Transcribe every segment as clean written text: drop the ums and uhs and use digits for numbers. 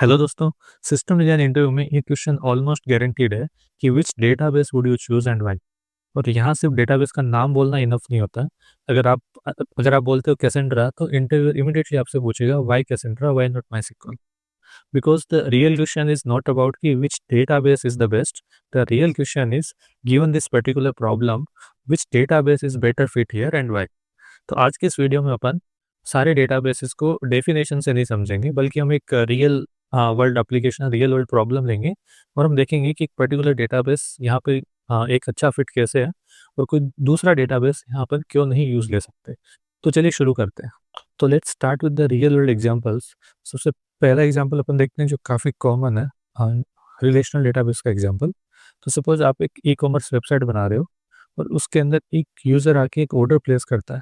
Hello दोस्तों। System design interview में ये क्वेश्चन ऑलमोस्ट गारंटीड है कि which database would you choose and why. और यहाँ सिर्फ डेटाबेस का नाम बोलना इनफ नहीं होता। अगर आप बोलते हो कैसेंड्रा तो इंटरव्यू इमीडिएटली आपसे पूछेगा why Cassandra, why not MySQL. Because the real question is not about कि which database is the best. The real question is given this particular problem which database is better fit here and why. तो आज के इस video में अपन सारे databases को definition से नहीं समझेंगे, बल्कि हम एक real world application, real world problem लेंगे और हम देखेंगे कि एक पर्टिकुलर डेटाबेस यहाँ पे एक अच्छा फिट कैसे है और कोई दूसरा डेटाबेस यहाँ पर क्यों नहीं यूज ले सकते। तो चलिए शुरू करते हैं। तो let's start with the real world examples. सबसे पहला एग्जांपल अपन देखते हैं जो काफ़ी कॉमन है, रिलेशनल डेटाबेस का एग्जांपल। तो सपोज आप एक ई कॉमर्स वेबसाइट बना रहे हो और उसके अंदर एक यूज़र आके एक ऑर्डर प्लेस करता है।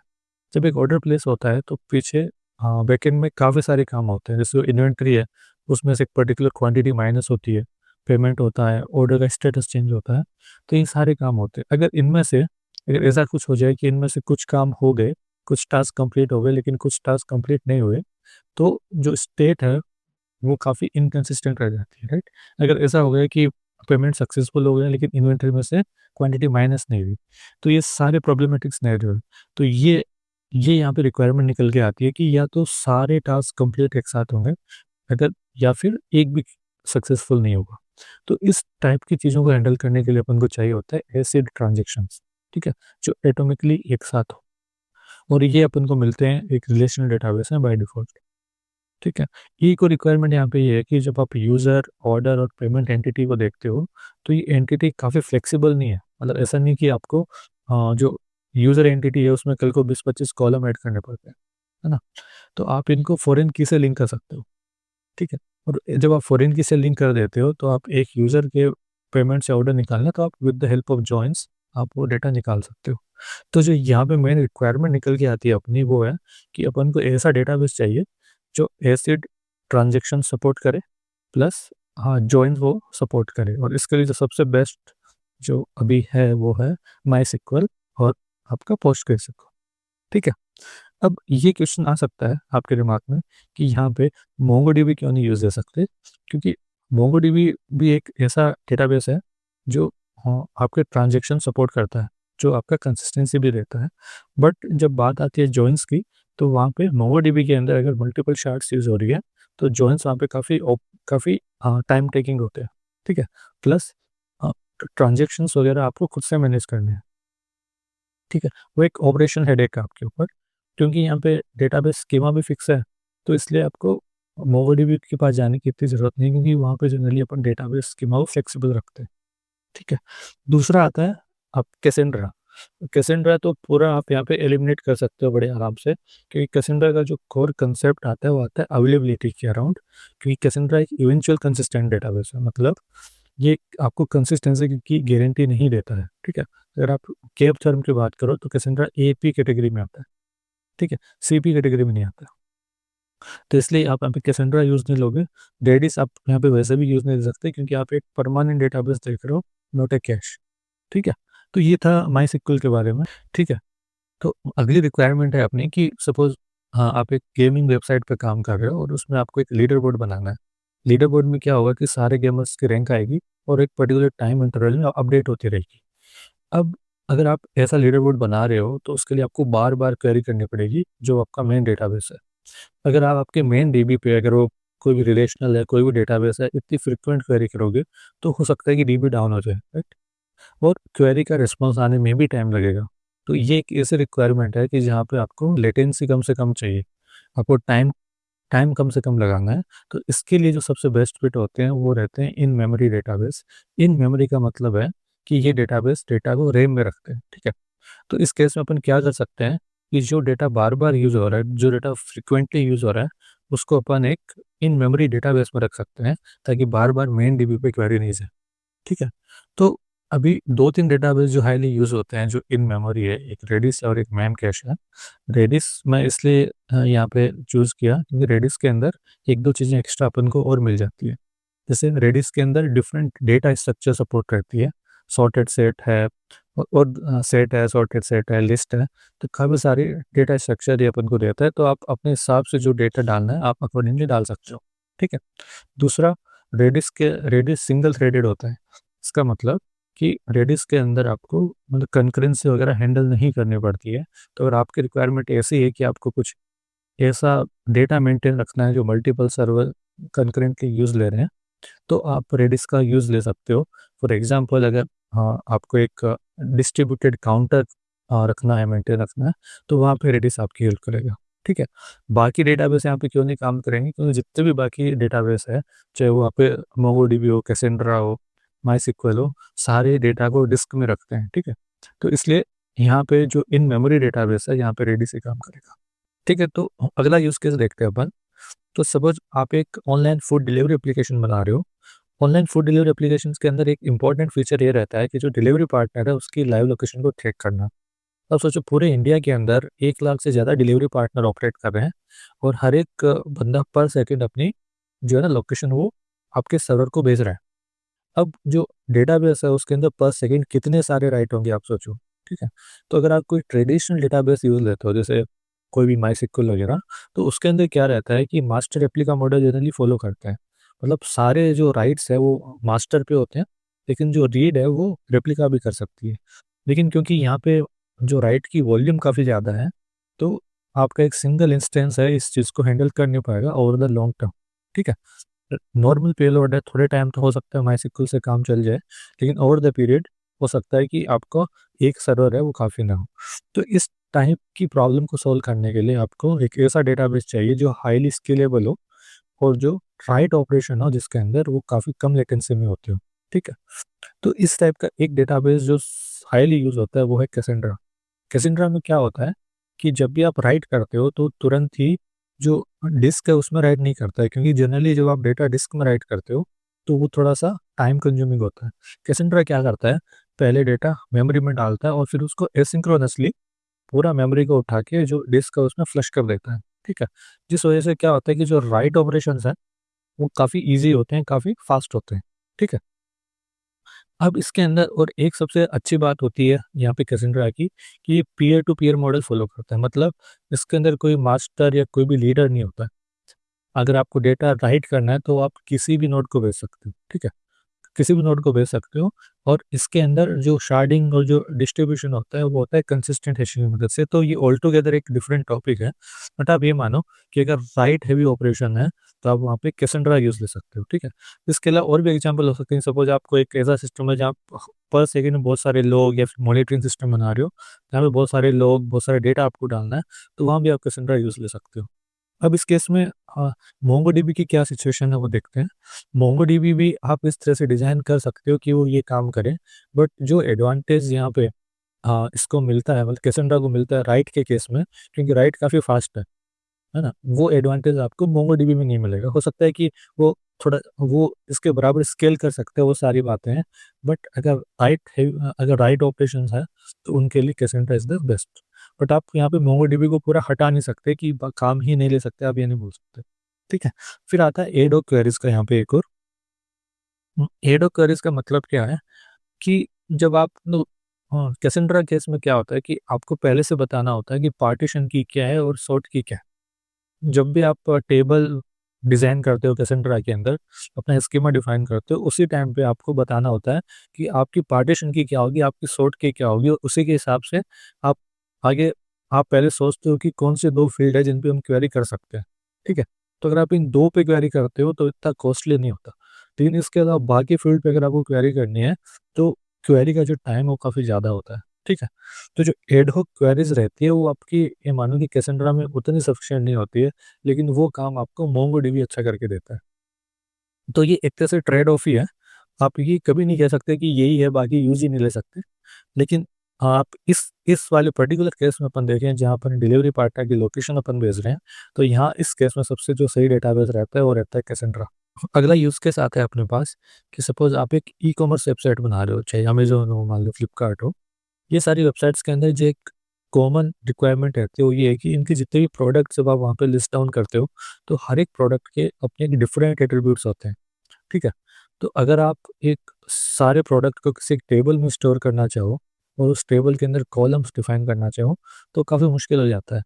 जब एक ऑर्डर प्लेस होता है तो पीछे बैकएंड में काफ़ी सारे काम होते हैं। जैसे इन्वेंट्री है, उसमें से एक पर्टिकुलर क्वांटिटी माइनस होती है, पेमेंट होता है, ऑर्डर का स्टेटस चेंज होता है। तो ये सारे काम होते हैं। अगर ऐसा कुछ हो जाए कि इनमें से कुछ काम हो गए, कुछ टास्क कंप्लीट हो गए लेकिन कुछ टास्क कंप्लीट नहीं हुए, तो जो स्टेट है वो काफ़ी इनकंसिस्टेंट रह जाती है, राइट? अगर ऐसा हो गया कि पेमेंट सक्सेसफुल हो गया लेकिन इन्वेंट्री में से क्वांटिटी माइनस नहीं हुई, तो ये सारे प्रॉब्लमेटिक सिनेरियो है। तो ये यहाँ पे रिक्वायरमेंट निकल के आती है कि या तो सारे टास्क कंप्लीट एक साथ होंगे, अगर या फिर एक भी सक्सेसफुल नहीं होगा। तो इस टाइप की चीज़ों को हैंडल करने के लिए अपन को चाहिए होता है एसिड ट्रांजेक्शंस, ठीक है? जो एटॉमिकली एक साथ हो, और ये अपन को मिलते हैं एक रिलेशनल डेटाबेस में बाय डिफ़ॉल्ट, ठीक है? ये को रिक्वायरमेंट यहाँ पे ये है कि जब आप यूज़र, ऑर्डर और पेमेंट एंटिटी को देखते हो, तो ये एंटिटी काफ़ी फ्लेक्सिबल नहीं है। मतलब ऐसा नहीं कि आपको जो यूज़र एंटिटी है उसमें कल को 20-25 कॉलम ऐड करने पड़ते हैं, है ना? तो आप इनको फॉरेन की से लिंक कर सकते हो, ठीक है? और जब आप फॉरेन की से लिंक कर देते हो तो आप एक यूज़र के पेमेंट से ऑर्डर निकालना, तो आप with the help of joins आप वो डेटा निकाल सकते हो। तो जो यहाँ पे मेन रिक्वायरमेंट निकल के आती है अपनी, वो है कि अपन को ऐसा डेटाबेस चाहिए जो एसिड ट्रांजैक्शन सपोर्ट करे, प्लस हाँ, जॉइन वो सपोर्ट करे। और इसके लिए जो सबसे बेस्ट जो अभी है वो है माईएसक्यूएल और आपका पोस्टग्रेसक्यूएल, ठीक है? अब ये क्वेश्चन आ सकता है आपके दिमाग में कि यहाँ पे मोंगोडीबी क्यों नहीं यूज़ दे सकते? क्योंकि मोंगोडीबी भी एक ऐसा डेटाबेस है जो आपके ट्रांजैक्शन सपोर्ट करता है, जो आपका कंसिस्टेंसी भी देता है। बट जब बात आती है जॉइन्स की, तो वहाँ पे मोंगोडीबी के अंदर अगर मल्टीपल शार्ट्स यूज़ हो रही है, तो जॉइन्स वहाँ पे काफ़ी टाइम टेकिंग होते हैं, ठीक है? प्लस अ, ट्रांज़ैक्शंस वगैरह आपको खुद से मैनेज करने हैं, ठीक है? वो एक ऑपरेशन हेडेक है आपके ऊपर, क्योंकि यहाँ पे डेटाबेस स्कीमा भी फिक्स है, तो इसलिए आपको मोंगोडीबी के पास जाने की इतनी ज़रूरत नहीं है, क्योंकि वहाँ पे जनरली अपन डेटाबेस स्कीमा को फ्लेक्सिबल रखते हैं, ठीक है? दूसरा आता है आप कैसेंड्रा। कैसेंड्रा तो पूरा आप यहाँ पे एलिमिनेट कर सकते हो बड़े आराम से, क्योंकि कैसेंड्रा का जो कोर कंसेप्ट आता है वो आता है अवेलेबिलिटी के अराउंड। क्योंकि कैसेंड्रा एक इवेंचुअल कंसिस्टेंट डेटाबेस है, मतलब ये आपको कंसिस्टेंसी की गारंटी नहीं देता है, ठीक है? अगर आप केप थर्म की बात करो तो कैसेंड्रा एपी कैटेगरी में आता है, ठीक है? सीपी कैटेगरी में नहीं आता। तो इसलिए आप यहाँ पे कैसेंड्रा यूज़ नहीं लोगे। रेडिस आप यहाँ पे वैसे भी यूज़ नहीं दे सकते, क्योंकि आप एक परमानेंट डेटाबेस देख रहे हो, नॉट ए कैश, ठीक है? तो ये था माईएसक्यूएल के बारे में, ठीक है? तो अगली रिक्वायरमेंट है अपनी कि सपोज़ हाँ, आप एक गेमिंग वेबसाइट पे काम कर रहे हो और उसमें आपको एक लीडर बोर्ड बनाना है। लीडर बोर्ड में क्या होगा कि सारे गेमर्स की रैंक आएगी और एक पर्टिकुलर टाइम इंटरवल में अपडेट होती रहेगी। अब अगर आप ऐसा लीडर बोर्ड बना रहे हो तो उसके लिए आपको बार-बार क्वेरी करनी पड़ेगी जो आपका मेन डेटाबेस है। अगर आप आपके मेन डीबी पे, अगर वो कोई भी रिलेशनल है, कोई भी डेटाबेस है, इतनी फ्रीक्वेंट क्वेरी करोगे तो हो सकता है कि डीबी डाउन हो जाए, राइट? और क्वेरी का रिस्पॉन्स आने में भी टाइम लगेगा। तो ये एक ऐसी रिक्वायरमेंट है कि जहाँ पे आपको लेटेंसी कम से कम चाहिए, आपको टाइम टाइम कम से कम लगाना है। तो इसके लिए जो सबसे बेस्ट फिट होते हैं वो रहते हैं in memory database. In memory का मतलब है कि ये डेटाबेस डेटा को रैम में रखते हैं, ठीक है? तो इस केस में अपन क्या कर सकते हैं कि जो डेटा बार-बार यूज़ हो रहा है, जो डेटा फ्रीक्वेंटली यूज़ हो रहा है, उसको अपन एक इन मेमोरी डेटाबेस में रख सकते हैं, ताकि बार-बार मेन डीबी पे क्वेरी नहीं जाए, ठीक है? तो अभी 2-3 डेटाबेस जो हाईली यूज़ होते हैं, जो इन मेमोरी है, एक रेडिस और एक मेमकैश है। रेडिस मैं इसलिए यहाँ पे चूज़ किया क्योंकि रेडिस के अंदर 1-2 चीज़ें एक्स्ट्रा अपन को और मिल जाती है। जैसे रेडिस के अंदर डिफरेंट डेटा स्ट्रक्चर सपोर्ट करती है, सॉर्टेड सेट है और सेट है, सॉर्टेड सेट है, लिस्ट है, तो काफ़ी सारे डेटा स्ट्रक्चर ये अपन को देता है, तो आप अपने हिसाब से जो डेटा डालना है, आप अकॉर्डिंगली डाल सकते हो, ठीक है? दूसरा, रेडिस सिंगल थ्रेडेड होता है। इसका मतलब कि रेडिस के अंदर आपको मतलब कंकरेंसी वगैरह हैंडल नहीं करनी पड़ती है। तो अगर आपकी रिक्वायरमेंट ऐसी है कि आपको कुछ ऐसा डेटा मेंटेन रखना है जो मल्टीपल सर्वर कंकरेंटली यूज़ ले रहे हैं, तो आप रेडिस का यूज़ ले सकते हो। फॉर एग्ज़ाम्पल, अगर आपको एक डिस्ट्रीब्यूटेड काउंटर रखना है, मेंटेन रखना है, तो वहाँ पे रेडिस आपकी हेल्प करेगा, ठीक है? बाकी डेटाबेस यहाँ पे क्यों नहीं काम करेंगे? क्योंकि जितने भी बाकी डेटाबेस है, चाहे वो वहाँ पे मोंगोडीबी हो, कैसेंड्रा हो, मायसीक्वल हो, सारे डेटा को डिस्क में रखते हैं, ठीक है? तो इसलिए यहाँ पे जो इन मेमोरी डेटाबेस है, यहाँ पे रेडिस ही काम करेगा, ठीक है? तो अगला यूज़ केस देखते हैं अपन। तो सपोज़ आप एक ऑनलाइन फूड डिलीवरी एप्लीकेशन बना रहे हो। ऑनलाइन फूड डिलीवरी एप्लीकेशंस के अंदर एक इम्पॉर्टेंट फीचर ये रहता है कि जो डिलीवरी पार्टनर है उसकी लाइव लोकेशन को ट्रैक करना। अब सोचो, पूरे इंडिया के अंदर 1 लाख से ज़्यादा डिलीवरी पार्टनर ऑपरेट कर रहे हैं और हर एक बंदा पर सेकंड अपनी जो है ना लोकेशन वो आपके सर्वर को भेज रहा है। अब जो डेटाबेस है उसके अंदर पर सेकंड कितने सारे राइट होंगे आप सोचो, ठीक है? तो अगर आप कोई ट्रेडिशनल डेटाबेस यूज़ लेते हो, जैसे कोई भी मायसीक्वल वगैरह, तो उसके अंदर क्या रहता है कि master replica model generally follow करता है। मतलब सारे जो राइट्स है वो मास्टर पे होते हैं, लेकिन जो रीड है वो रेप्लिका भी कर सकती है। लेकिन क्योंकि यहाँ पे जो राइट की वॉल्यूम काफ़ी ज़्यादा है, तो आपका एक सिंगल इंस्टेंस है इस चीज़ को हैंडल कर नहीं पाएगा ओवर द लॉन्ग टर्म, ठीक है? नॉर्मल पेलोड है, थोड़े टाइम तो हो सकता है मायसीक्वल से काम चल जाए, लेकिन ओवर द पीरियड हो सकता है कि आपका एक सर्वर है वो काफ़ी ना हो। तो इस टाइप की प्रॉब्लम को सॉल्व करने के लिए आपको एक ऐसा डेटाबेस चाहिए जो हाईली स्केलेबल हो और जो राइट ऑपरेशन हो जिसके अंदर वो काफ़ी कम लेटेंसी में होते हो, ठीक है? तो इस टाइप का एक डेटाबेस जो हाईली यूज़ होता है वो है कैसेंड्रा। कैसेंड्रा में क्या होता है कि जब भी आप राइट करते हो तो तुरंत ही जो डिस्क है उसमें राइट नहीं करता है, क्योंकि जनरली जब आप डेटा डिस्क में राइट करते हो तो वो थोड़ा-सा टाइम कंज्यूमिंग होता है। कैसेंड्रा क्या करता है, पहले डेटा मेमोरी में डालता है और फिर उसको एसिंक्रोनसली पूरा मेमोरी को उठा के जो डिस्क है उसमें फ्लश कर देता है, ठीक है? जिस वजह से क्या होता है कि जो राइट ऑपरेशंस हैं वो काफ़ी ईज़ी होते हैं, काफ़ी फास्ट होते हैं, ठीक है? अब इसके अंदर और एक सबसे अच्छी बात होती है यहाँ पे कैसेंड्रा की, कि ये peer to peer model follow करता है। मतलब इसके अंदर कोई मास्टर या कोई भी लीडर नहीं होता है। अगर आपको डेटा राइट करना है तो आप किसी भी नोड को भेज सकते हो, ठीक है? किसी भी नोड को भेज सकते हो और इसके अंदर जो शार्डिंग और जो डिस्ट्रीब्यूशन होता है वो होता है कंसिस्टेंट हैशिंग की मदद से। तो ये ऑल टुगेदर एक डिफरेंट टॉपिक है। बट आप ये मानो कि अगर राइट हेवी ऑपरेशन है तो आप वहाँ पे कैसेंड्रा यूज़ ले सकते हो, ठीक है? इसके अलावा और भी एग्जांपल हो सकते हैं। सपोज़ आपको एक ऐसा सिस्टम है जहाँ पर सेकंड में बहुत सारे लोग या फिर मॉनिटरिंग सिस्टम बना रहे हो, जहाँ पे बहुत सारे लोग, बहुत सारे डेटा आपको डालना है, तो वहाँ भी आप कैसेंड्रा यूज़ ले सकते हो। अब इस केस में मोंगोडीबी की क्या सिचुएशन है वो देखते हैं। मोंगोडीबी भी आप इस तरह से डिज़ाइन कर सकते हो कि वो ये काम करे, बट जो एडवांटेज यहाँ पे इसको मिलता है, मतलब कैसेंड्रा को मिलता है राइट के केस में, क्योंकि राइट काफ़ी फास्ट है ना? वो एडवांटेज आपको मोंगोडीबी में नहीं मिलेगा। हो सकता है कि वो थोड़ा वो इसके बराबर स्केल कर सकते हैं, वो सारी बातें हैं, बट अगर राइट ऑपरेशंस है, तो उनके लिए Cassandra is the best. But आप यहाँ पे मोंगोडीबी को पूरा हटा नहीं सकते कि ब काम ही नहीं ले सकते, आप ये नहीं बोल सकते, ठीक है? फिर आता है एडो क्वेरीज़ का यहाँ पे एक और। एडो क्वेरीज़ का मतलब क्या है कि जब आप कैसेंड्रा केस में क्या होता है कि आपको पहले से बताना होता है कि पार्टीशन की क्या है और सॉर्ट की क्या है। जब भी आप टेबल डिज़ाइन करते हो कैसेंड्रा के अंदर, अपना स्कीमा डिफाइन करते हो, उसी टाइम पे आपको बताना होता है कि आपकी पार्टीशन की क्या होगी, आपकी सॉर्ट की क्या होगी, और उसी के हिसाब से आप आगे आप पहले सोचते हो कि कौन से 2 फील्ड है जिन पे हम क्वेरी कर सकते हैं, ठीक है? तो अगर आप इन 2 पे क्वेरी करते हो तो इतना कॉस्टली नहीं होता। लेकिन इसके अलावा बाकी फील्ड पे अगर आपको क्वेरी करनी है, तो क्वेरी का जो टाइम है वो काफ़ी ज़्यादा होता है, ठीक है? तो जो एड-हॉक क्वेरीज़ रहती है वो आपकी, ये मानो कि कैसेंड्रा में उतनी सफिशिएंट नहीं होती है, लेकिन वो काम आपको मोंगोडीबी अच्छा करके देता है। तो ये एक तरह से ट्रेड ऑफ ही है। आप ये कभी नहीं कह सकते कि यही है, बाकी यूज़ ही नहीं ले सकते। लेकिन आप इस वाले पर्टिकुलर केस में अपन देखें जहाँ अपन डिलीवरी पार्टनर की लोकेशन अपन भेज रहे हैं, तो यहाँ इस केस में सबसे जो सही डेटाबेस रहता है वो रहता है कैसेंड्रा। अगला यूज़ केस आता है अपने पास कि सपोज़ आप एक ई-कॉमर्स वेबसाइट बना रहे हो, चाहे अमेज़न हो, मान लो फ्लिपकार्ट हो। ये सारी वेबसाइट्स के अंदर जो एक कॉमन रिक्वायरमेंट रहती है वो ये है कि इनके जितने भी प्रोडक्ट्स जब आप वहाँ पे लिस्ट डाउन करते हो, तो हर एक प्रोडक्ट के अपने एक डिफरेंट एट्रीब्यूट्स होते हैं, ठीक है? तो अगर आप एक सारे प्रोडक्ट को किसी एक टेबल में स्टोर करना चाहो और उस टेबल के अंदर कॉलम्स डिफाइन करना चाहो, तो काफ़ी मुश्किल हो जाता है।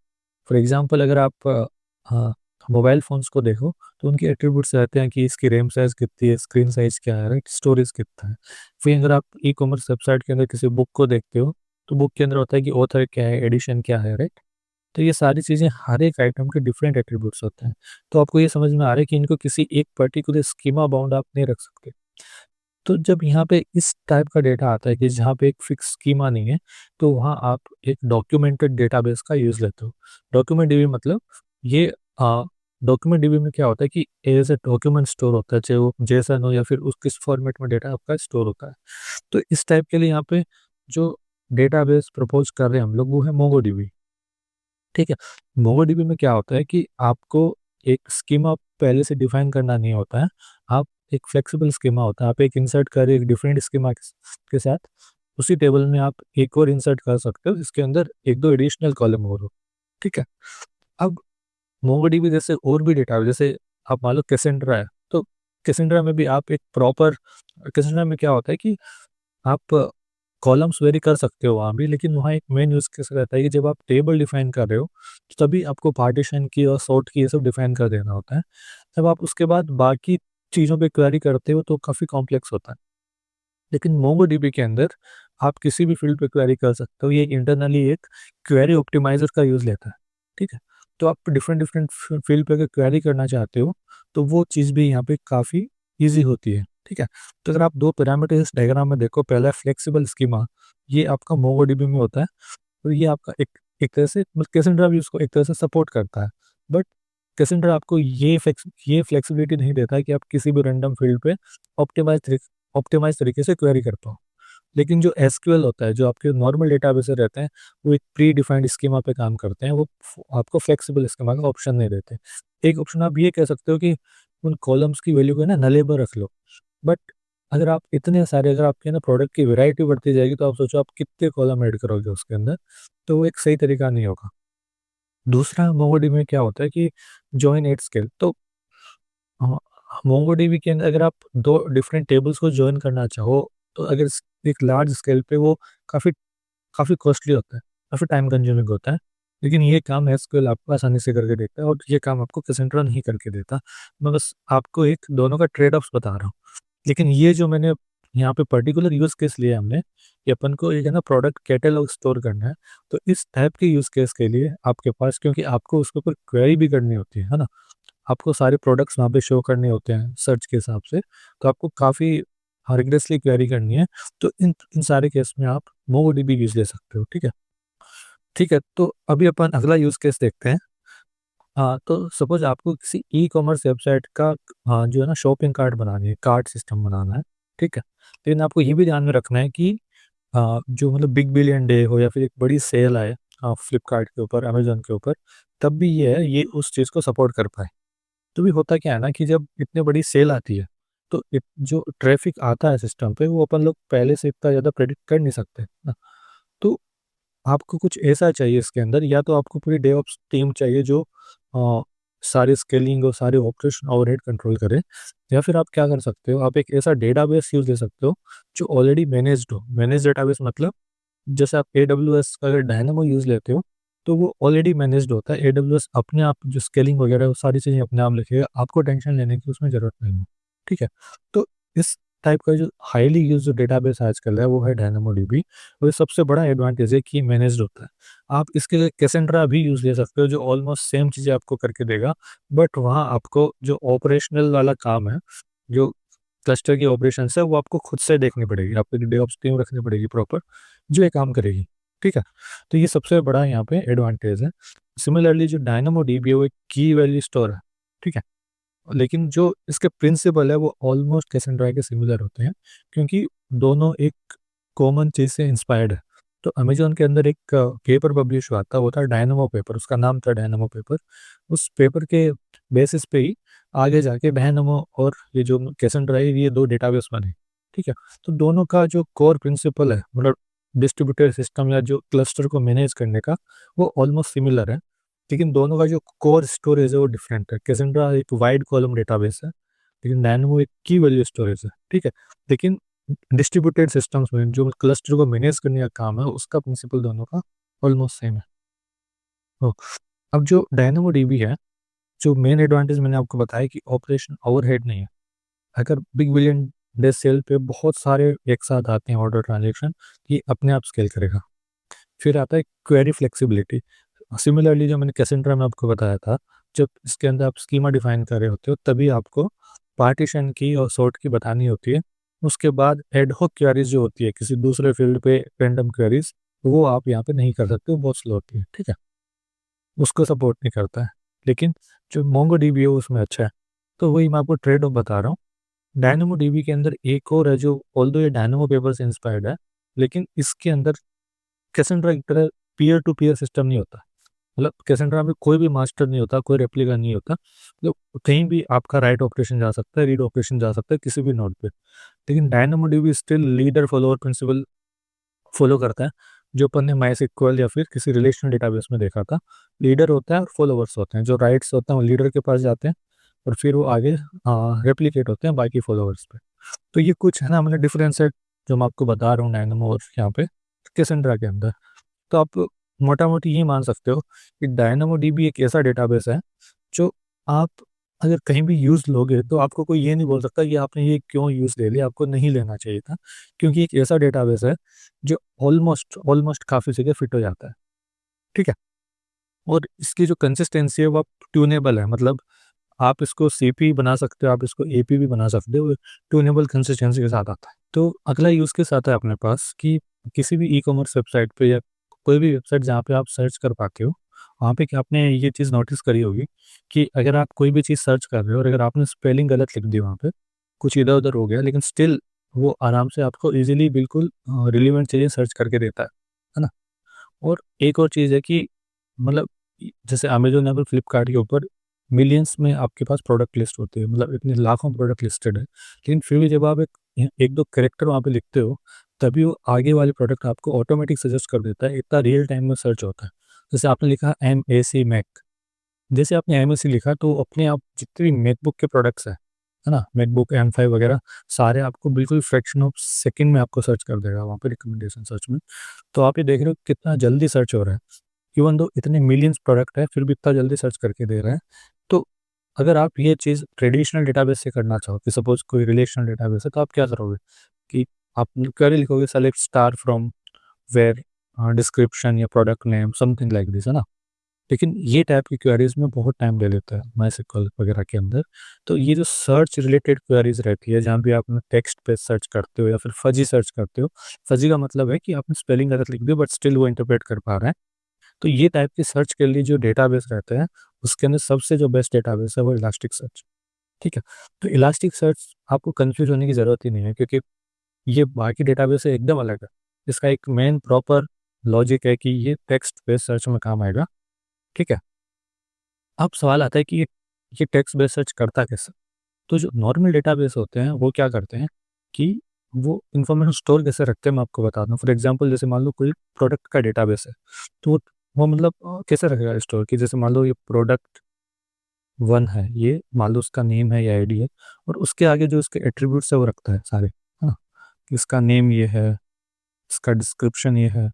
फॉर एग्ज़ाम्पल, अगर आप मोबाइल फ़ोन्स को देखो तो उनके एट्रीब्यूट्स रहते हैं कि इसकी रैम साइज़ कितनी है, स्क्रीन साइज़ क्या है, राइट? स्टोरेज कितना है। फिर अगर आप ई-कॉमर्स वेबसाइट के अंदर किसी बुक को देखते हो, तो बुक के अंदर होता है कि ऑथर क्या है, एडिशन क्या है, राइट? तो ये सारी चीज़ें हर एक आइटम के डिफरेंट एट्रीब्यूट्स होते हैं। तो आपको ये समझ में आ रहा है कि इनको किसी एक पर्टिकुलर स्कीमा बाउंड आप नहीं रख सकते। तो जब यहाँ पे इस टाइप का डेटा आता है कि जहाँ पे एक फिक्स स्कीमा नहीं है, तो वहाँ आप एक डॉक्यूमेंटेड डेटाबेस का यूज़ लेते हो। डॉक्यूमेंट डीबी मतलब ये डॉक्यूमेंट डीबी में क्या होता है कि एज़ अ डॉक्यूमेंट स्टोर होता है, चाहे वो जेसन हो या फिर उस किस फॉर्मेट में डेटा आपका स्टोर होता है। तो इस टाइप के लिए यहाँ पे जो डेटाबेस प्रपोज़ कर रहे हैं हम लोग वो है मोंगोडीबी। ठीक है? मोंगोडीबी में क्या होता है कि आपको एक स्कीमा पहले से डिफाइन करना नहीं होता है। आप एक फ्लेक्सिबल स्कीमा होता है। आप एक इंसर्ट कर एक डिफरेंट स्कीमा के साथ उसी टेबल में आप एक और इंसर्ट कर सकते हो जिसके अंदर 1-2 एडिशनल कॉलम और हो। ठीक है? अब मोंगोडीबी जैसे और भी डेटा जैसे आप मान लो कैसेंड्रा है, तो कैसेंड्रा में भी आप एक प्रॉपर कैसेंड्रा में क्या होता है कि आप कॉलम्स वेरी कर सकते हो वहाँ भी, लेकिन वहाँ एक मेन यूज़ केस रहता है कि जब आप टेबल डिफाइन कर रहे हो, तो तभी आपको पार्टीशन की और सॉर्ट की ये सब डिफाइन कर देना होता है। जब आप उसके बाद बाकी चीज़ों पे क्वेरी करते हो तो काफ़ी कॉम्प्लेक्स होता है। लेकिन मोंगोडीबी के अंदर आप किसी भी फील्ड पे क्वेरी कर सकते हो। ये इंटरनली एक क्वेरी ऑप्टिमाइज़र का यूज़ लेता है, ठीक है? तो आप डिफरेंट डिफरेंट फील्ड पे अगर क्वेरी करना चाहते हो, तो वो चीज़ भी यहाँ पे काफ़ी ईज़ी होती है, ठीक है? तो अगर आप 2 पैरामीटर इस डायग्राम में देखो, पहला है फ्लेक्सिबल स्कीमा, ये आपका मोंगोडीबी में होता है और ये आपका एक एक तरह से मतलब कैसेंड्रा भी उसको एक तरह से सपोर्ट करता है। बट कैसेंड्रा आपको ये फ्लेक्सिबिलिटी नहीं देता है कि आप किसी भी रैंडम फील्ड पे ऑप्टिमाइज़ तरीके से क्वेरी कर पाओ। लेकिन जो एसक्यूएल होता है, जो आपके नॉर्मल डेटाबेस रहते हैं, वो एक प्री डिफाइंड स्कीमा पे काम करते हैं, वो आपको फ्लेक्सिबल स्कीमा का ऑप्शन नहीं देते। एक ऑप्शन आप ये कह सकते हो कि उन कॉलम्स की वैल्यू को है ना नलेबल रख लो। बट अगर आप इतने सारे अगर आपके ना प्रोडक्ट की वैरायटी बढ़ती जाएगी तो आप सोचो आप कितने कॉलम ऐड करोगे उसके अंदर, तो वो एक सही तरीका नहीं होगा। दूसरा मोंगोडीबी में क्या होता है कि जॉइन एट स्केल, तो हाँ, मोंगोडीबी के अंदर अगर आप 2 डिफरेंट टेबल्स को जॉइन करना चाहो, तो अगर एक लार्ज स्केल पे वो काफ़ी काफ़ी कॉस्टली होता है, काफ़ी टाइम कंज्यूमिंग होता है। लेकिन ये काम एसक्यूएल आपको आसानी से करके देता है और ये काम आपको कैसेंड्रा नहीं करके देता। मैं बस आपको एक दोनों का ट्रेड ऑफ्स बता रहा हूँ। लेकिन ये जो मैंने यहाँ पे पर्टिकुलर यूज़ केस लिया हमने, कि अपन को एक है ना प्रोडक्ट कैटलॉग स्टोर करना है, तो इस टाइप के यूज़ केस के लिए आपके पास क्योंकि आपको उसके ऊपर क्वेरी भी करनी होती है ना? आपको सारे प्रोडक्ट्स वहाँ पे शो करने होते हैं सर्च के हिसाब से, तो आपको काफ़ी रिगरसली क्वेरी करनी है, तो इन इन सारे केस में आप मोंगोडीबी यूज़ ले सकते हो, ठीक है? ठीक है, तो अभी अपन अगला यूज़ केस देखते हैं। तो सपोज़ आपको किसी ई-कॉमर्स वेबसाइट का जो है ना शॉपिंग कार्ट बनानी है, कार्ट सिस्टम बनाना है, ठीक है? लेकिन आपको ये भी ध्यान में रखना है कि जो मतलब बिग बिलियन डे हो या फिर एक बड़ी सेल आए फ्लिपकार्ट के ऊपर, अमेज़न के ऊपर, तब भी ये उस चीज़ को सपोर्ट कर पाए। तो भी होता क्या है ना कि जब इतनी बड़ी सेल आती है, तो जो ट्रैफ़िक आता है सिस्टम पे, वो अपन लोग पहले से इतना ज़्यादा प्रेडिक्ट कर नहीं सकते, ना? तो आपको कुछ ऐसा चाहिए इसके अंदर, या तो आपको पूरी डेवऑप्स टीम चाहिए जो अ, सारी स्केलिंग और सारे ऑपरेशन ओवरहेड कंट्रोल करे, या फिर आप क्या कर सकते हो, आप एक ऐसा डेटाबेस यूज़ ले सकते हो जो ऑलरेडी मैनेज्ड हो। मैनेज्ड डेटाबेस मतलब जैसे आप एडब्ल्यूएस का अगर डायनामो यूज़ लेते हो, तो वो ऑलरेडी मैनेज्ड होता है। एडब्ल्यूएस अपने आप जो स्केलिंग वगैरह है, वो सारी चीज़ें अपने आप लिखेगा, आपको टेंशन लेने की उसमें ज़रूरत नहीं है, ठीक है? तो इस टाइप का जो हाइली यूज्ड डेटाबेस आजकल है, वो है डायनामोडीबी और ये सबसे बड़ा एडवांटेज है कि मैनेज्ड होता है। आप इसके लिए कैसेंड्रा भी यूज़ ले सकते हो, जो ऑलमोस्ट सेम चीज़ें आपको करके देगा, बट वहाँ आपको जो ऑपरेशनल वाला काम है, जो क्लस्टर की ऑपरेशंस है, वो आपको खुद से देखनी पड़ेगी। आपको एक डेवऑप्स टीम रखनी पड़ेगी प्रॉपर, जो ये काम करेगी, ठीक है? तो ये सबसे बड़ा यहाँ पे एडवांटेज है। सिमिलरली जो डायनामोडीबी है, वो एक की वैल्यू स्टोर है, ठीक है? लेकिन जो इसके प्रिंसिपल है, वो ऑलमोस्ट कैसेंड्रा के सिमिलर होते हैं, क्योंकि दोनों एक कॉमन चीज़ से इंस्पायर्ड है। तो अमेज़न के अंदर एक पेपर पब्लिश हुआ था, वो था डायनामो पेपर, उसका नाम था डायनामो पेपर। उस पेपर के बेसिस पे ही आगे जाके डायनामो और ये जो कैसेंड्रा है, ये 2 डेटाबेस बने, ठीक है? तो दोनों का जो कोर प्रिंसिपल है, मतलब डिस्ट्रीब्यूटेड सिस्टम या जो क्लस्टर को मैनेज करने का, वो ऑलमोस्ट सिमिलर है। लेकिन दोनों का जो कोर स्टोरेज है वो डिफरेंट है। कैसेंड्रा एक वाइड कॉलम डेटाबेस है, लेकिन डायनामो एक की वैल्यू स्टोरेज है, ठीक है? लेकिन डिस्ट्रीब्यूटेड सिस्टम्स में जो क्लस्टर को मैनेज करने का काम है, उसका प्रिंसिपल दोनों का ऑलमोस्ट सेम है। तो अब जो डायनामो डीबी है, जो मेन एडवांटेज मैंने आपको बताया कि ऑपरेशन ओवरहेड नहीं है। अगर बिग बिलियन डे सेल पे बहुत सारे एक साथ आते हैं ऑर्डर ट्रांजैक्शन, ये अपने आप स्केल करेगा। फिर आता है क्वेरी फ्लेक्सिबिलिटी। सिमिलरली जो मैंने कैसेंड्रा में आपको बताया था, जब इसके अंदर आप स्कीमा डिफाइन कर रहे होते हो तभी आपको पार्टीशन की और सॉर्ट की बतानी होती है। उसके बाद एडहॉक क्वेरीज जो होती है किसी दूसरे फील्ड पे, रैंडम क्वेरीज, वो आप यहाँ पे नहीं कर सकते, वो बहुत स्लो होती है, ठीक है, उसको सपोर्ट नहीं करता है। लेकिन जो मोंगो डीबी है उसमें अच्छा है। तो वही मैं आपको ट्रेड ऑफ बता रहा हूँ। डायनेमो डीबी के अंदर एक और है जो, ऑल्दो ये डायनेमो पेपर से इंस्पायर्ड है, लेकिन इसके अंदर कैसेंड्रा की तरह पीयर टू पीयर सिस्टम नहीं होता। मतलब कैसेंड्रा में कोई भी मास्टर नहीं होता, कोई रेप्लिका नहीं होता, तो कहीं भी आपका राइट ऑपरेशन जा सकता है, रीड ऑपरेशन जा सकता है किसी भी नोड पे। लेकिन dynamo dB still leader follower principle follow करता है, जो अपन ने माइस्क्ल या फिर किसी रिलेशनल डेटाबेस में देखा था। लीडर होता है और फॉलोअर्स होते हैं, जो राइट्स होते हैं वो लीडर के पास जाते हैं और फिर वो आगे रेप्लिकेट होते हैं बाकी फॉलोअर्स पे। तो ये कुछ है ना, मैंने डिफरेंस है जो मैं आपको बता रहा हूँ डायनामो और यहाँ पे कैसेंड्रा के अंदर। तो आप मोटा मोटी ये मान सकते हो कि डायनामो डीबी एक ऐसा डेटाबेस है जो आप अगर कहीं भी यूज़ लोगे तो आपको कोई ये नहीं बोल सकता कि आपने ये क्यों यूज़ ले लिया, आपको नहीं लेना चाहिए था, क्योंकि एक ऐसा डेटाबेस है जो ऑलमोस्ट ऑलमोस्ट काफ़ी जगह फिट हो जाता है, ठीक है। और इसकी जो कंसिस्टेंसी है वो आप ट्यूनेबल है, मतलब आप इसको सीपी बना सकते हो, आप इसको एपी भी बना सकते हो, ट्यूनेबल कंसिस्टेंसी के साथ आता है। तो अगला यूज़ केस आता है अपने पास कि किसी भी ई कॉमर्स वेबसाइट पे या कोई भी वेबसाइट जहाँ पे आप सर्च कर पाते हो, वहाँ पे क्या आपने ये चीज़ नोटिस करी होगी कि अगर आप कोई भी चीज़ सर्च कर रहे हो और अगर आपने स्पेलिंग गलत लिख दी वहाँ पे, कुछ इधर उधर हो गया, लेकिन स्टिल वो आराम से आपको इजीली बिल्कुल रिलेवेंट चीज़ें सर्च करके देता है ना। और एक और चीज़ है कि मतलब जैसे अमेजोन या फिर फ्लिपकार्ट के ऊपर मिलियंस में आपके पास प्रोडक्ट लिस्ट होती है, मतलब इतने लाखों प्रोडक्ट लिस्टेड है, लेकिन फिर भी जब आप एक दो करेक्टर वहाँ पे लिखते हो, तभी वो आगे वाले प्रोडक्ट आपको ऑटोमेटिक सजेस्ट कर देता है, इतना रियल टाइम में सर्च होता है। जैसे आपने लिखा MAC मैक, जैसे आपने MAC लिखा तो अपने आप जितने भी मैकबुक के प्रोडक्ट्स है ना, मैकबुक M5 वगैरह, सारे आपको बिल्कुल फ्रैक्शन ऑफ सेकंड में आपको सर्च कर देगा वहाँ पे रिकमेंडेशन सर्च में। तो आप ये देख रहे हो कितना जल्दी सर्च हो रहा है, इवन दो इतने मिलियंस प्रोडक्ट है फिर भी इतना जल्दी सर्च करके दे रहे हैं। तो अगर आप ये चीज़ ट्रेडिशनल डेटाबेस से करना चाहो कि सपोज कोई रिलेशनल डेटाबेस है, तो आप क्या करोगे कि आप क्वेरी लिखोगे select star from where description या product name something like this, है ना। लेकिन ये टाइप की क्वेरीज में बहुत टाइम ले लेता है माइस्क्ल वगैरह के अंदर। तो ये जो सर्च रिलेटेड क्वेरीज रहती है जहाँ भी आप टेक्स्ट पे सर्च करते हो या फिर फजी सर्च करते हो, फजी का मतलब है कि आपने स्पेलिंग गलत लिख दी बट स्टिल वो इंटरप्रेट कर पा रहे हैं। तो ये टाइप की सर्च के लिए जो डेटाबेस रहते हैं, उसके अंदर सबसे जो बेस्ट डेटाबेस है वो इलास्टिक सर्च, ठीक है। तो इलास्टिक सर्च आपको कंफ्यूज होने की ज़रूरत ही नहीं है, क्योंकि ये बाकी डेटाबेस से एकदम अलग है। इसका एक मेन प्रॉपर लॉजिक है कि ये टेक्स्ट बेस्ड सर्च में काम आएगा, ठीक है। अब सवाल आता है कि ये टेक्स्ट बेस्ड सर्च करता कैसे। तो जो नॉर्मल डेटाबेस होते हैं वो क्या करते हैं कि वो इन्फॉर्मेशन स्टोर कैसे रखते हैं मैं आपको बताता हूँ। फॉर एग्जांपल जैसे मान लो कोई प्रोडक्ट का डेटाबेस है, तो वो मतलब कैसे रखेगा स्टोर की, जैसे मान लो ये प्रोडक्ट 1 है, ये मान लो उसका नेम है या आईडी है, और उसके आगे जो उसके एट्रीब्यूट्स है वो रखता है सारे, है ना। इसका नेम ये है, इसका डिस्क्रिप्शन ये है,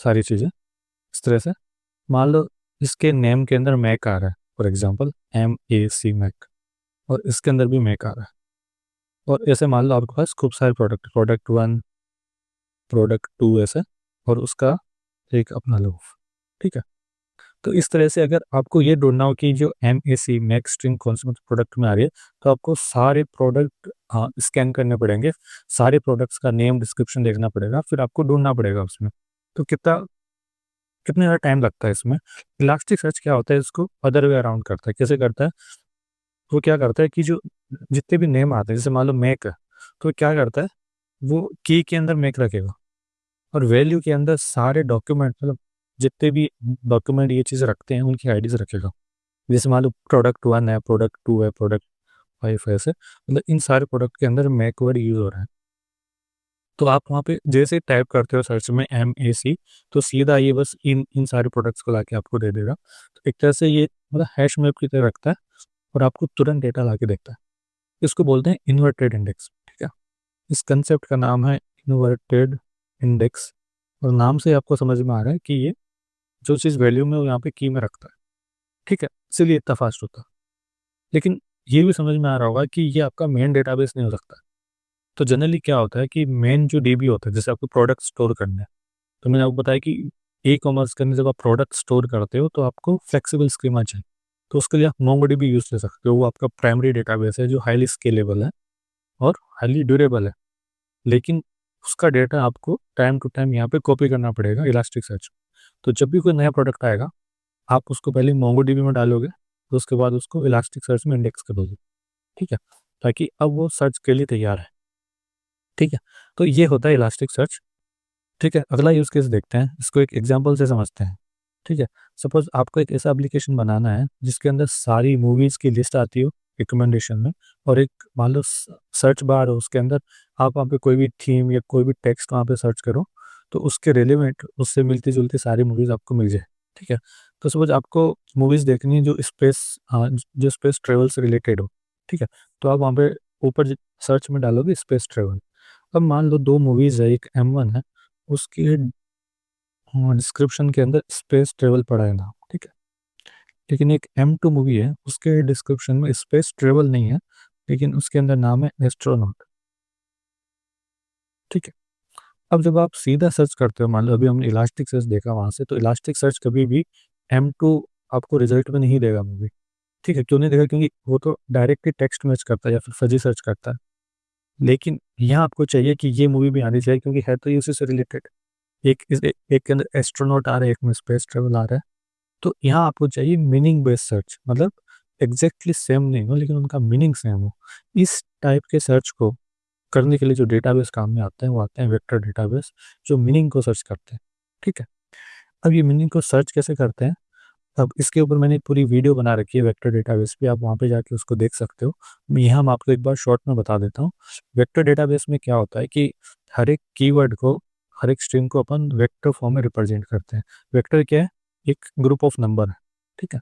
सारी चीज़ें इस तरह से। मान लो इसके नेम के अंदर मैक आ रहा है, फॉर एग्जांपल MAC मैक, और इसके अंदर भी मैक आ रहा है। और ऐसे मान लो आपके पास खूब सारे प्रोडक्ट, प्रोडक्ट 1, प्रोडक्ट 2 ऐसे, और उसका एक अपना लोग, ठीक है। तो इस तरह से अगर आपको ये ढूंढना हो कि जो MAC मैक स्ट्रिंग कौन से प्रोडक्ट में आ रही है, तो आपको सारे प्रोडक्ट स्कैन करने पड़ेंगे, सारे प्रोडक्ट्स का नेम डिस्क्रिप्शन देखना पड़ेगा, फिर आपको ढूंढना पड़ेगा उसमें। तो कितने ज़्यादा टाइम लगता है इसमें। इलास्टिक सर्च क्या होता है, इसको अदर वे अराउंड करता है। कैसे करता है, वो क्या करता है कि जो जितने भी नेम आते हैं, जैसे मान लो मैक है, तो क्या करता है, वो की के अंदर मैक रखेगा और वैल्यू के अंदर सारे डॉक्यूमेंट, मतलब जितने भी डॉक्यूमेंट ये चीज़ रखते हैं उनकी आईडीज रखेगा। जैसे मान लो प्रोडक्ट 1 है, प्रोडक्ट 2 है, प्रोडक्ट 5 है, ऐसे मतलब इन सारे प्रोडक्ट के अंदर मैक वर्ड यूज हो रहा है। तो आप वहाँ पे जैसे टाइप करते हो सर्च में MAC, तो सीधा ये बस इन इन सारे प्रोडक्ट्स को लाके आपको दे देगा। तो एक तरह से ये मतलब हैश मैप की तरह रखता है और आपको तुरंत डेटा ला के देता है। इसको बोलते हैं इन्वर्टेड इंडेक्स, ठीक है। इस कंसेप्ट का नाम है इन्वर्टेड इंडेक्स, और नाम से आपको समझ में आ रहा है कि ये जो चीज़ वैल्यू में वो यहाँ पे की में रखता है, ठीक है। इसीलिए इतना फास्ट होता। लेकिन ये भी समझ में आ रहा होगा कि ये आपका मेन डेटाबेस नहीं हो सकता। तो जनरली क्या होता है कि मेन जो डीबी होता है, जैसे आपको प्रोडक्ट स्टोर करना है, तो मैंने आपको बताया कि ई-कॉमर्स के अंदर जब आप प्रोडक्ट स्टोर करते हो तो आपको फ्लेक्सिबल स्कीमा चाहिए। तो उसके लिए आप मोंगोडीबी यूज़ कर सकते हो, वो आपका प्राइमरी डेटाबेस है जो हाईली स्केलेबल है और हाईली ड्यूरेबल है। लेकिन उसका डेटा आपको टाइम टू टाइम यहाँ पे कॉपी करना पड़ेगा इलास्टिकसर्च। तो जब भी कोई नया प्रोडक्ट आएगा, आप उसको पहले मोंगोडीबी में डालोगे, तो उसके बाद उसको इलास्टिकसर्च में इंडेक्स करोगे, ठीक है? ताकि अब वो सर्च के लिए तैयार है, ठीक है? तो ये होता है इलास्टिकसर्च, ठीक है? अगला यूज़ केस देखते हैं, इसको एक एग्जांपल से समझते हैं, ठीक है? सपोज़ आपको एक ऐसा एप्लीकेशन बनाना है जिसके अंदर सारी मूवीज़ की लिस्ट आती हो रिकमेंडेशन में, और एक मान लो सर्च बार हो, उसके अंदर आप वहाँ पे कोई भी थीम या कोई भी टेक्स्ट वहाँ पे सर्च करो, तो उसके रिलेवेंट उससे मिलती-जुलती सारी मूवीज़ आपको मिल जाए, ठीक है? तो सपोज़ आपको मूवीज़ देखनी है जो स्पेस, जो स्पेस ट्रैवल से रिलेटेड हो, ठीक है? तो आप वहाँ पे ऊपर ज सर्च में डालोगे स्पेस ट्रैवल। अब मान लो 2 मूवीज़ है, एक एम-वन है, उसके डिस्क्रिप्शन के अंदर स्पेस ट्रैवल पड़ा है नाम, ठीक है? लेकिन एक एम-टू मूवी है, उसके डिस्क्रिप्शन में स्पेस ट्रैवल नहीं है, लेकिन उसके अंदर नाम है एस्ट्रोनॉट, ठीक है? अब जब आप सीधा सर्च करते हो, मान लो अभी हमने इलास्टिक सर्च देखा वहाँ से, तो इलास्टिक सर्च कभी भी एम-टू आपको रिज़ल्ट में नहीं देगा मूवी, ठीक है? क्यों नहीं देगा? क्योंकि वो तो डायरेक्टली टेक्स्ट मैच करता है या फिर फज़ी सर्च करता है। लेकिन यहाँ आपको चाहिए कि ये मूवी भी आनी चाहिए क्योंकि है तो ये उसी से रिलेटेड। एक के अंदर एस्ट्रोनॉट आ रहा है, एक में स्पेस ट्रैवल आ रहा है। तो यहाँ आपको चाहिए मीनिंग बेस्ड सर्च, मतलब एग्ज़ैक्टली सेम नहीं हो लेकिन उनका मीनिंग सेम हो। इस टाइप के सर्च को करने के लिए जो डेटाबेस काम में आते हैं, वो आते हैं वेक्टर डेटाबेस, जो मीनिंग को सर्च करते हैं, ठीक है? अब ये मीनिंग को सर्च कैसे करते हैं, अब इसके ऊपर मैंने एक पूरी वीडियो बना रखी है वेक्टर डेटाबेस पे, आप वहाँ पे जाके उसको देख सकते हो। मैं यहाँ मैं आपको एक बार शॉर्ट में बता देता हूँ। वेक्टर डेटाबेस में क्या होता है कि हर एक कीवर्ड को, हर एक स्ट्रिंग को अपन वेक्टर फॉर्म में रिप्रेजेंट करते हैं। वेक्टर क्या है? एक ग्रुप ऑफ नंबर है, ठीक है?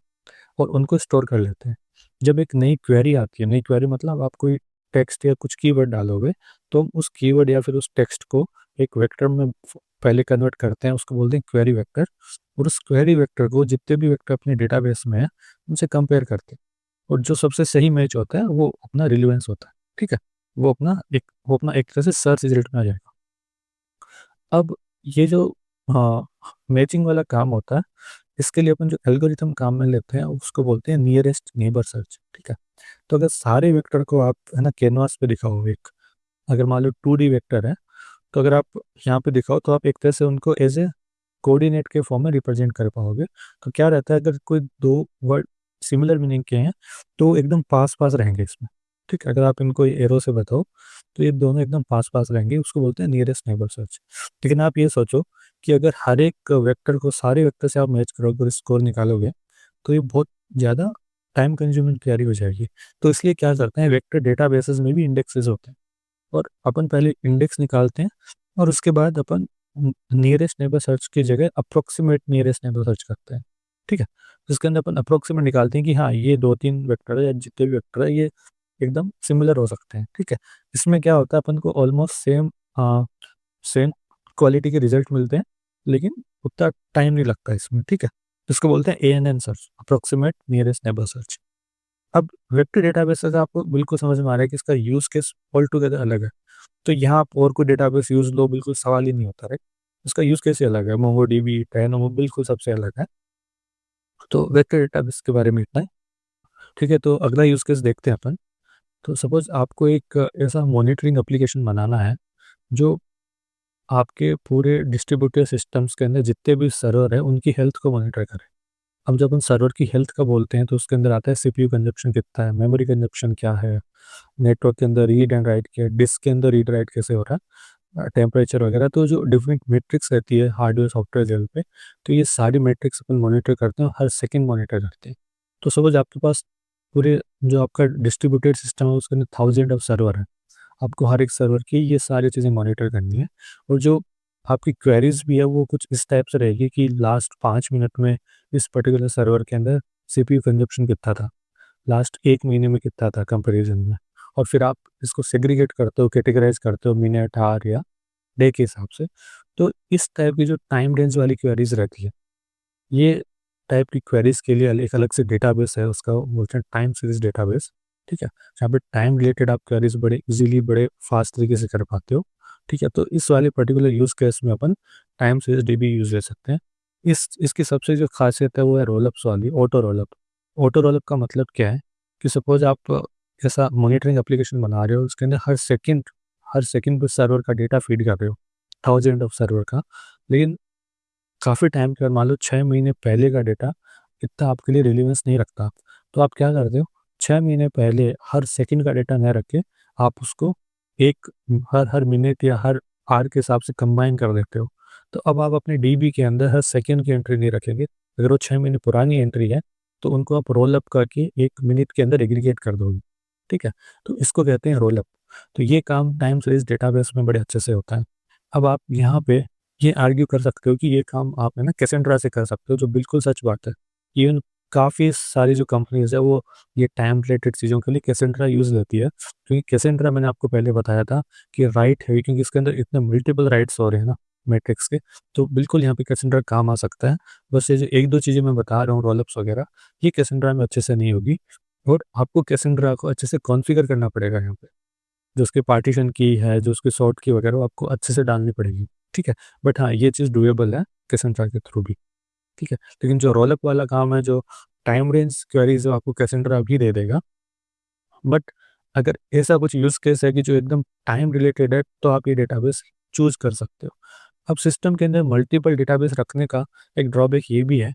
और उनको स्टोर कर लेते हैं। जब एक नई क्वेरी आती है, नई क्वेरी मतलब आप कोई टेक्स्ट या कुछ कीवर्ड डालोगे, तो हम उस कीवर्ड या फिर उस टेक्स्ट को एक वेक्टर में पहले कन्वर्ट करते हैं, उसको बोलते हैं क्वेरी वेक्टर। और उस क्वेरी वेक्टर को जितने भी वेक्टर अपने डेटाबेस में है, उनसे कंपेयर करते हैं, और जो सबसे सही मैच होता है, वो अपना रिलेवेंस होता है, ठीक है? वो अपना एक तरह से सर्च रिजल्ट में आ जाएगा। अब ये जो मैचिंग वाला काम होता है, इसके लिए अपन जो एल्गोरिथम काम में लेते हैं, उसको बोलते हैं नियरेस्ट नेबर सर्च, ठीक है? तो अगर सारे वेक्टर को आप है ना कैनवास पे दिखाओ, एक अगर मान लो 2D वेक्टर है, तो अगर आप यहाँ पे दिखाओ तो आप एक तरह से उनको एज़ ए कोऑर्डिनेट के फॉर्म में रिप्रेजेंट कर पाओगे। तो क्या रहता है, अगर कोई 2 वर्ड सिमिलर मीनिंग के हैं, तो एकदम पास-पास रहेंगे इसमें, ठीक है? अगर आप इनको एरो से बताओ, तो ये दोनों एकदम पास-पास रहेंगे, उसको बोलते हैं नियरेस्ट नेबर सर्च। लेकिन आप ये सोचो कि अगर हर एक वेक्टर को सारे वेक्टर से आप मैच करोगे और स्कोर निकालोगे, तो ये बहुत ज़्यादा टाइम कंज्यूमिंग तैयारी हो जाएगी। तो इसलिए क्या करते हैं, वेक्टर डेटाबेसेस में भी इंडेक्सेस होते हैं, और अपन पहले इंडेक्स निकालते हैं, और उसके बाद अपन नियरेस्ट नेबर सर्च की जगह अप्रोक्सीमेट नियरेस्ट नेबर सर्च करते हैं, ठीक है? जिसके अंदर अपन अप्रोक्सीमेट निकालते हैं कि हाँ, ये 2-3 वेक्टर है या जितने भी वेक्टर है, ये एकदम सिमिलर हो सकते हैं, ठीक है? इसमें क्या होता है, अपन को ऑलमोस्ट सेम क्वालिटी के रिजल्ट मिलते हैं, लेकिन उतना टाइम नहीं लगता इसमें, ठीक है? इसको बोलते हैं ANN search, approximate nearest neighbour search. अब वेक्टर डेटाबेसेस आपको बिल्कुल समझ में आ रहा है कि इसका यूज़ केस ऑल टुगेदर अलग है। तो यहाँ आप और कोई डेटाबेस यूज़ लो, बिल्कुल सवाल ही नहीं होता, राइट? इसका यूज़ केस ही अलग है, मोंगोडीबी, डायनामो बिल्कुल सबसे अलग है। तो वेक्टर डेटाबेस के बारे में इतना ही, ठीक है? तो अगला यूज़ केस देखते हैं अपन। तो सपोज़ आपको एक ऐसा मॉनिटरिंग एप्लीकेशन बनाना है, जो आपके पूरे डिस्ट्रीब्यूटेड सिस्टम्स के अंदर जितने भी सर्वर हैं, उनकी हेल्थ को मॉनिटर करे। अब जब हम सर्वर की हेल्थ का बोलते हैं, तो उसके अंदर आता है सीपीयू कंजप्शन कितना है, मेमोरी कंजप्शन क्या है, नेटवर्क के अंदर रीड एंड राइट क्या है, डिस्क के अंदर रीड राइट कैसे हो रहा है, टेम्परेचर वगैरह। तो जो डिफरेंट मैट्रिक्स रहती है हार्डवेयर सॉफ्टवेयर लेवल पे, तो ये सारी मैट्रिक्स अपन मॉनिटर करते हैं और हर सेकंड मॉनिटर करते हैं। तो सपोज आपके पास पूरे जो आपका डिस्ट्रीब्यूटेड सिस्टम है, उसके अंदर थाउजेंड ऑफ सर्वर है। आपको हर एक सर्वर की ये सारी चीज़ें मॉनिटर करनी है, और जो आपकी क्वेरीज भी है, वो कुछ इस टाइप से रहेगी कि लास्ट 5 मिनट में इस पर्टिकुलर सर्वर के अंदर सीपीयू कंजप्शन कितना था, लास्ट 1 महीने में कितना था कंपैरिजन में। और फिर आप इसको सेग्रीगेट करते हो, कैटेगराइज़ करते हो मिनट, आवर या डे के हिसाब से। तो इस टाइप की जो टाइम रेंज वाली क्वेरीज़ रहती है, ये टाइप की क्वेरीज के लिए एक अलग से डेटाबेस है, उसका बोलते हैं टाइम सीरीज डेटाबेस। ठीक है, जहाँ पे टाइम रिलेटेड आप क्वेरीज बड़े इजीली बड़े फास्ट तरीके से कर पाते हो। ठीक है, तो इस वाले पर्टिकुलर यूज़ केस में अपन टाइम सीरीज डीबी यूज़ ले सकते हैं। इसकी सबसे जो खासियत है वो है रोलअप्स वाली, ऑटो रोलअप। ऑटो रोलअप का मतलब क्या है कि सपोज आप ऐसा मॉनिटरिंग एप्लीकेशन बना रहे हो, उसके अंदर हर सेकंड पे सर्वर का डेटा फीड कर रहे हो, थाउजेंड ऑफ सर्वर का। लेकिन काफ़ी टाइम के बाद मान लो 6 महीने पहले का डेटा इतना आपके लिए रिलेवेंस नहीं रखता। तो आप क्या करते हो, 6 महीने पहले हर सेकंड का डेटा न रख के आप उसको एक हर हर मिनट या हर आवर के हिसाब से कंबाइन कर देते हो। तो अब आप अपने डीबी के अंदर हर सेकंड की एंट्री नहीं रखेंगे। अगर वो 6 महीने पुरानी एंट्री है, तो उनको आप रोल अप करके 1 मिनट के अंदर एग्रीगेट कर दोगे। ठीक है? तो इसको कहते हैं रोल अप। तो ये काम टाइम सीरीज़ डेटाबेस में बड़े अच्छे से होता है। अब आप यहाँ पे ये आर्ग्यू कर सकते हो कि ये काम आप है ना कैसेंड्रा से कर सकते हो, जो बिल्कुल सच बात है। इवन काफ़ी सारी जो कंपनीज़ है वो ये टाइम रिलेटेड चीज़ों के लिए कैसेंड्रा यूज़ लेती है, क्योंकि कैसेंड्रा मैंने आपको पहले बताया था कि राइट है, क्योंकि इसके अंदर इतने मल्टीपल राइट्स हो रहे हैं ना मैट्रिक्स के, तो बिल्कुल यहाँ पे कैसेंड्रा काम आ सकता है। बस ये जो 1-2 चीज़ें मैं बता रहा हूँ रोलअप्स वगैरह, ये कैसेंड्रा में अच्छे से नहीं होगी, और आपको कैसेंड्रा को अच्छे से कॉन्फ़िगर करना पड़ेगा यहाँ पे। जो उसके पार्टीशन की है, जो उसकी सॉर्ट की वगैरह, वो आपको अच्छे से डालनी पड़ेगी। ठीक है? बट हाँ, ये चीज़ डूएबल है कैसेंड्रा के थ्रू भी। ठीक है? लेकिन जो रोलअप वाला काम है, जो टाइम रेंज क्वेरीज़ है, आपको कैसेंड्रा भी दे देगा। बट अगर ऐसा कुछ यूज़ केस है कि जो एकदम टाइम रिलेटेड है, तो आप ये डेटाबेस चूज़ कर सकते हो। अब सिस्टम के अंदर मल्टीपल डेटाबेस रखने का एक ड्रॉबैक ये भी है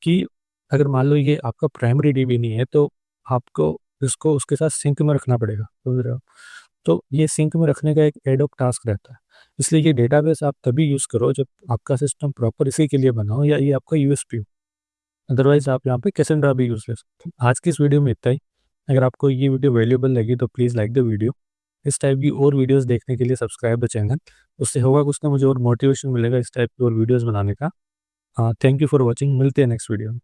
कि अगर मान लो ये आपका प्राइमरी डीबी नहीं है, तो आपको इसको उसके साथ सिंक में रखना पड़ेगा, समझ रहे हो? तो ये सिंक में रखने का एक एड हॉक टास्क रहता है। इसलिए ये डेटाबेस आप तभी यूज़ करो जब आपका सिस्टम प्रॉपर इसी के लिए बना हो, या ये आपका यूएसपी हो। अदरवाइज़ आप यहाँ पे कैसेंड्रा भी यूज़ ले सकते हो। आज की इस वीडियो में इतना ही। अगर आपको ये वीडियो वैल्यूएबल लगी तो प्लीज़ लाइक द वीडियो। इस टाइप की और वीडियोज़ देखने के लिए सब्सक्राइब द चैनल। उससे होगा कुछ ना, मुझे और मोटिवेशन मिलेगा इस टाइप की और वीडियोज़ बनाने का। Thank you for watching. मिलते हैं नेक्स्ट वीडियो में।